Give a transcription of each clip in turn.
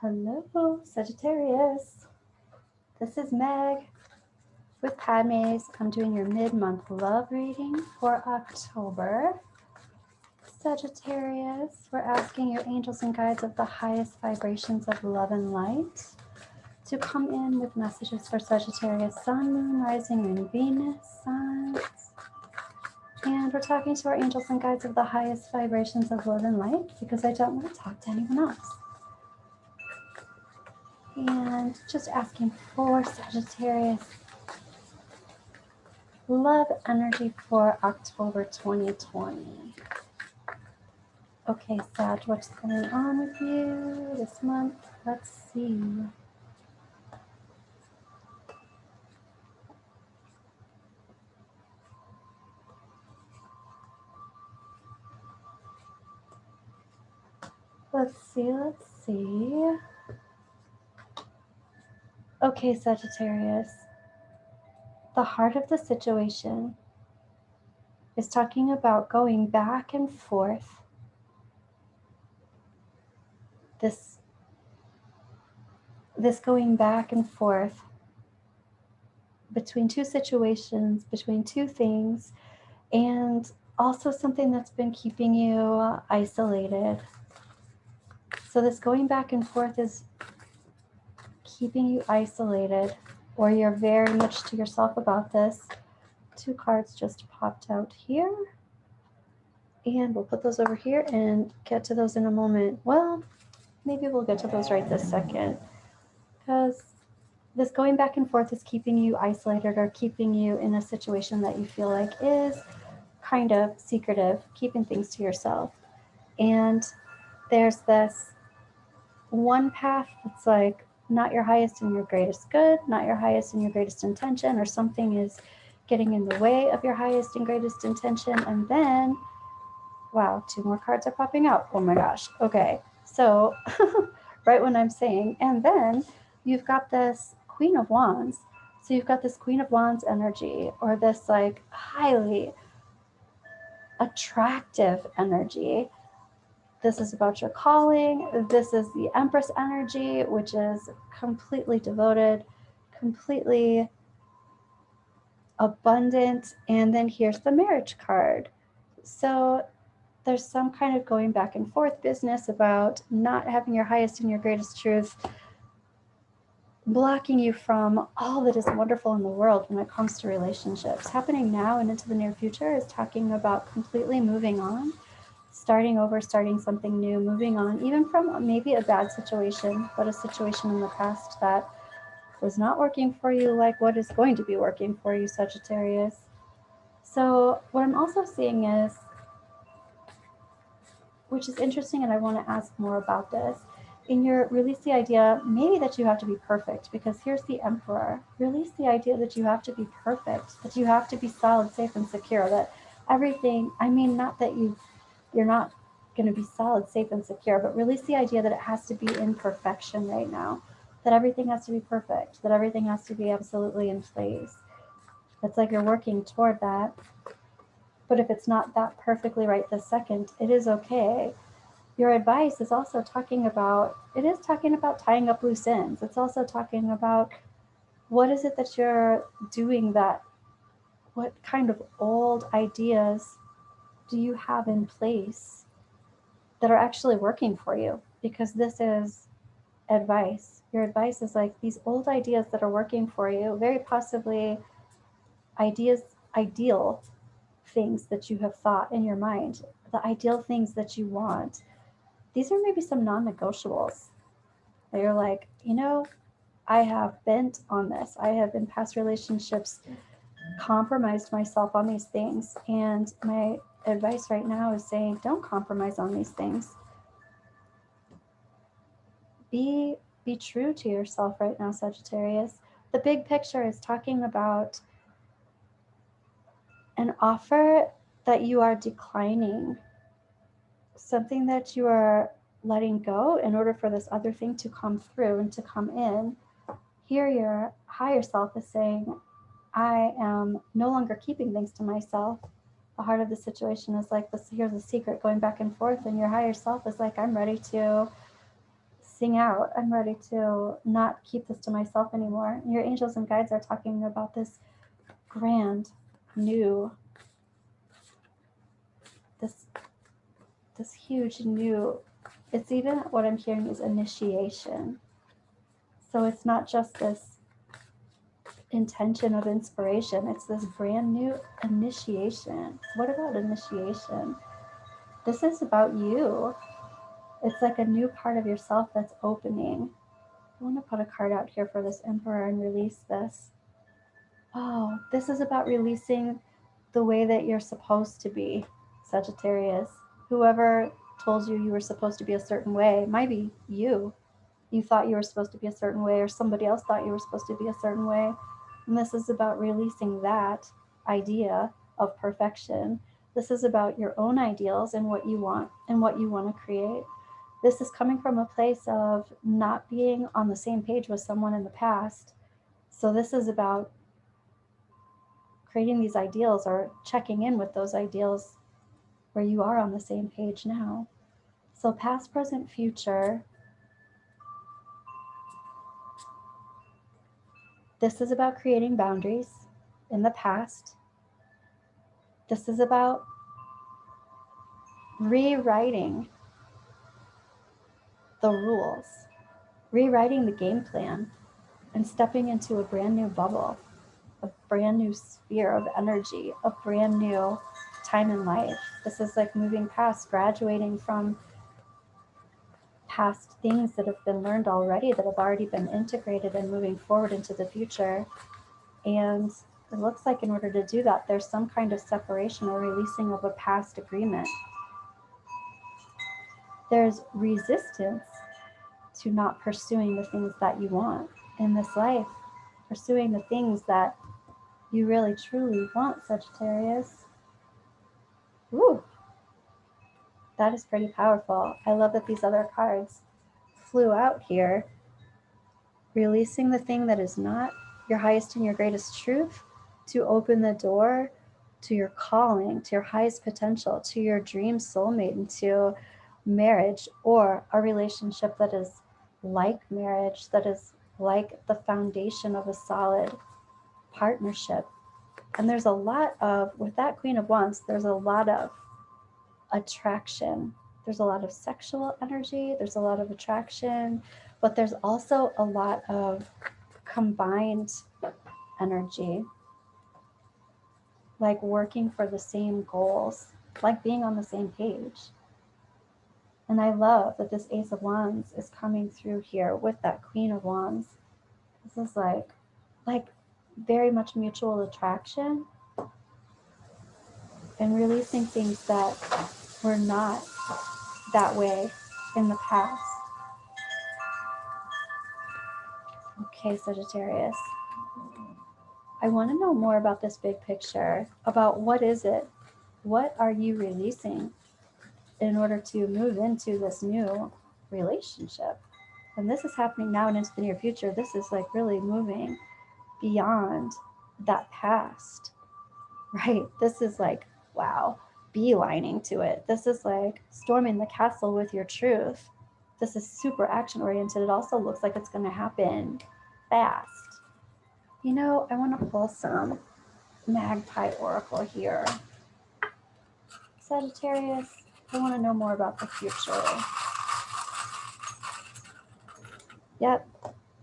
Hello, Sagittarius. This is Meg with Padmes. I'm doing your mid-month love reading for October. Sagittarius, we're asking your angels and guides of the highest vibrations of love and light to come in with messages for Sagittarius, Sun, Moon, Rising, and Venus signs. And we're talking to our angels and guides of the highest vibrations of love and light because I don't want to talk to anyone else. And just asking for Sagittarius love energy for October 2020. Okay, Sag, what's going on with you this month? Let's see. Let's see. Okay, Sagittarius. The heart of the situation is talking about going back and forth. This going back and forth between two situations, between two things, and also something that's been keeping you isolated. So this going back and forth is keeping you isolated, or you're very much to yourself about this. Two cards just popped out here, and we'll put those over here and get to those in a moment. Well, maybe we'll get to those right this second, because this going back and forth is keeping you isolated or keeping you in a situation that you feel like is kind of secretive, keeping things to yourself. And there's this one path that's like not your highest and your greatest good, not your highest and your greatest intention, or something is getting in the way of your highest and greatest intention. And then, wow, two more cards are popping out. Oh my gosh. Okay. So right when I'm saying, and then you've got this Queen of Wands. So you've got this Queen of Wands energy, or this like highly attractive energy. This is about your calling. This is the Empress energy, which is completely devoted, completely abundant. And then here's the marriage card. So there's some kind of going back and forth business about not having your highest and your greatest truth blocking you from all that is wonderful in the world when it comes to relationships. Happening now and into the near future is talking about completely moving on, starting over, starting something new, moving on, even from maybe a bad situation, but a situation in the past that was not working for you, like what is going to be working for you, Sagittarius. So what I'm also seeing is, which is interesting, and I want to ask more about this, in your release the idea maybe that you have to be perfect, because here's the Emperor. Release the idea that you have to be perfect, that you have to be solid, safe, and secure, that everything, I mean, not that you're not going to be solid, safe, and secure, but release the idea that it has to be in perfection right now, that everything has to be perfect, that everything has to be absolutely in place. It's like you're working toward that. But if it's not that perfectly right this second, it is okay. Your advice is also talking about, it is talking about tying up loose ends. It's also talking about what is it that you're doing, that what kind of old ideas do you have in place that are actually working for you? Because this is advice. Your advice is like these old ideas that are working for you, very possibly ideal things that you have thought in your mind, the ideal things that you want. These are maybe some non-negotiables. You're like, I have bent on this. I have in past relationships compromised myself on these things. And my advice right now is saying, don't compromise on these things. Be true to yourself right now, Sagittarius. The big picture is talking about an offer that you are declining, something that you are letting go in order for this other thing to come through and to come in. Here your higher self is saying, I am no longer keeping things to myself. The heart of the situation is like, here's a secret going back and forth, and your higher self is like, I'm ready to sing out. I'm ready to not keep this to myself anymore. Your angels and guides are talking about this grand, new, this huge new, it's even what I'm hearing is initiation. So it's not just this intention of inspiration, it's this brand new initiation. What about initiation? This is about you. It's like a new part of yourself that's opening. I want to put a card out here for this Emperor and release this. Oh, this is about releasing the way that you're supposed to be, Sagittarius. Whoever told you you were supposed to be a certain way might be you. You thought you were supposed to be a certain way, or somebody else thought you were supposed to be a certain way. And this is about releasing that idea of perfection. This is about your own ideals and what you want and what you want to create. This is coming from a place of not being on the same page with someone in the past. So this is about creating these ideals or checking in with those ideals where you are on the same page now. So past, present, future. This is about creating boundaries in the past. This is about rewriting the rules, rewriting the game plan, and stepping into a brand new bubble, a brand new sphere of energy, a brand new time in life. This is like moving past, graduating from past things that have been learned already, that have already been integrated, and moving forward into the future. And it looks like in order to do that, there's some kind of separation or releasing of a past agreement. There's resistance to not pursuing the things that you want in this life, pursuing the things that you really truly want, Sagittarius. Ooh, that is pretty powerful. I love that these other cards flew out here. Releasing the thing that is not your highest and your greatest truth to open the door to your calling, to your highest potential, to your dream soulmate, and to marriage or a relationship that is like marriage, that is like the foundation of a solid partnership. And there's a lot of, with that Queen of Wands, there's a lot of attraction. There's a lot of sexual energy, there's a lot of attraction, but there's also a lot of combined energy, like working for the same goals, like being on the same page. And I love that this Ace of Wands is coming through here with that Queen of Wands. This is like very much mutual attraction and releasing things that were not that way in the past. Okay, Sagittarius. I want to know more about this big picture, about what is it? What are you releasing in order to move into this new relationship? And this is happening now and into the near future. This is like really moving beyond that past, right? This is like, wow, beelining to it. This is like storming the castle with your truth. This is super action oriented. It also looks like it's going to happen fast. You know, I want to pull some Magpie Oracle here. Sagittarius, I want to know more about the future. Yep,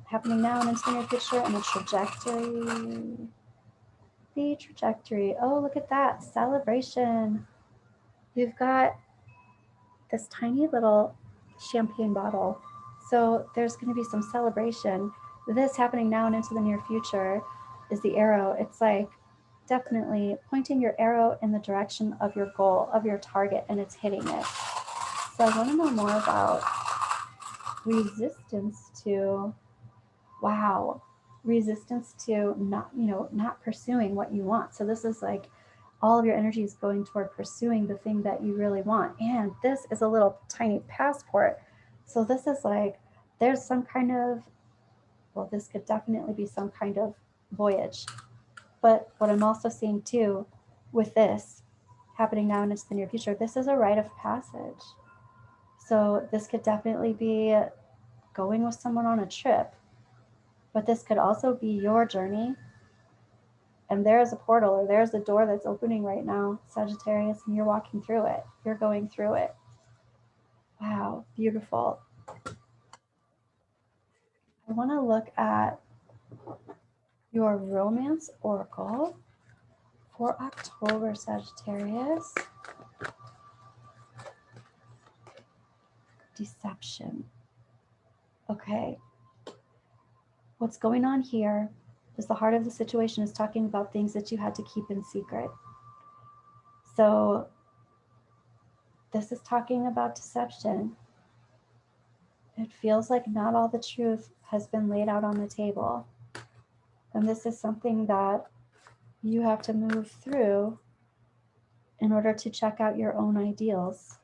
happening now and into the near future, and the trajectory. The trajectory. Oh, look at that. Celebration. You've got this tiny little champagne bottle. So there's going to be some celebration. This happening now and into the near future is the arrow. It's like definitely pointing your arrow in the direction of your goal, of your target, and it's hitting it. So I want to know more about resistance to, wow, resistance to not pursuing what you want. So this is like all of your energy is going toward pursuing the thing that you really want. And this is a little tiny passport. So this is like, there's some kind of, well, this could definitely be some kind of voyage. But what I'm also seeing too with this happening now and into the near future, this is a rite of passage. So this could definitely be going with someone on a trip, but this could also be your journey. And there's a portal, or there's a door that's opening right now, Sagittarius, and you're walking through it. You're going through it. Wow, beautiful. I want to look at your romance oracle for October, Sagittarius. Deception. Okay. What's going on here is the heart of the situation is talking about things that you had to keep in secret. So this is talking about deception. It feels like not all the truth has been laid out on the table. And this is something that you have to move through in order to check out your own ideals.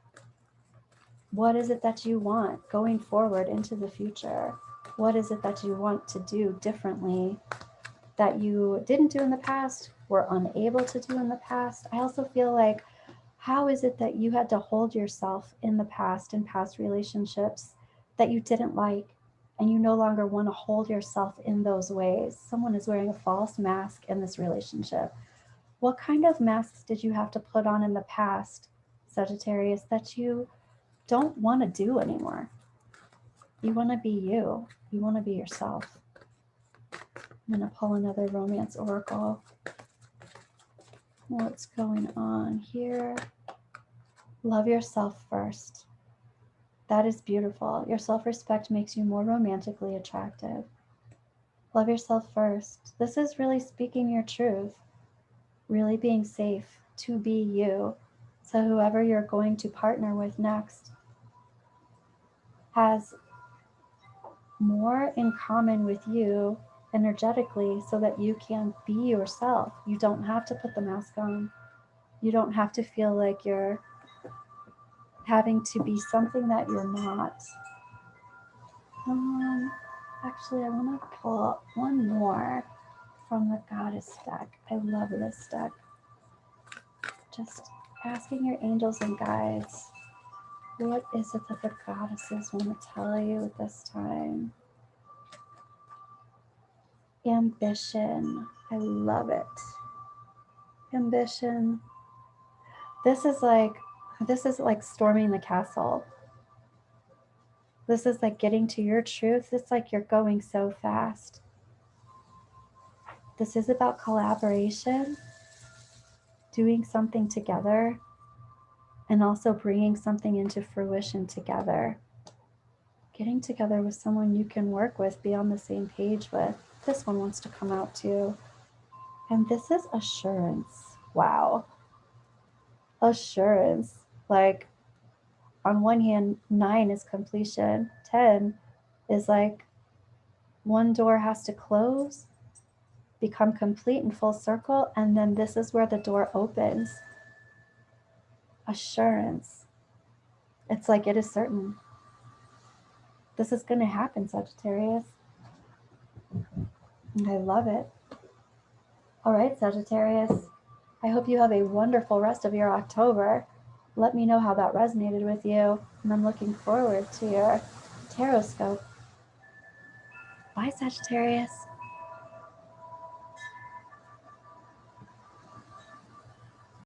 What is it that you want going forward into the future? What is it that you want to do differently that you didn't do in the past, were unable to do in the past? I also feel like, how is it that you had to hold yourself in the past, in past relationships that you didn't like, and you no longer want to hold yourself in those ways? Someone is wearing a false mask in this relationship. What kind of masks did you have to put on in the past, Sagittarius, that you don't want to do anymore? You want to be you. You want to be yourself. I'm going to pull another romance oracle. What's going on here? Love yourself first. That is beautiful. Your self-respect makes you more romantically attractive. Love yourself first. This is really speaking your truth, really being safe to be you. So whoever you're going to partner with next has more in common with you energetically so that you can be yourself. You don't have to put the mask on. You don't have to feel like you're having to be something that you're not. Actually, I want to pull one more from the Goddess deck. I love this deck. Just asking your angels and guides, what is it that the goddesses want to tell you at this time? Ambition. I love it. Ambition. This is like storming the castle. This is like getting to your truth. It's like you're going so fast. This is about collaboration, doing something together, and also bringing something into fruition together. Getting together with someone you can work with, be on the same page with. This one wants to come out too. And this is assurance. Wow. Assurance. Like, on one hand, 9 is completion. 10 is like one door has to close, become complete and full circle, and then this is where the door opens. Assurance. It's like it is certain. This is going to happen, Sagittarius. I love it. All right, Sagittarius. I hope you have a wonderful rest of your October. Let me know how that resonated with you, and I'm looking forward to your Tarotscope. Bye, Sagittarius.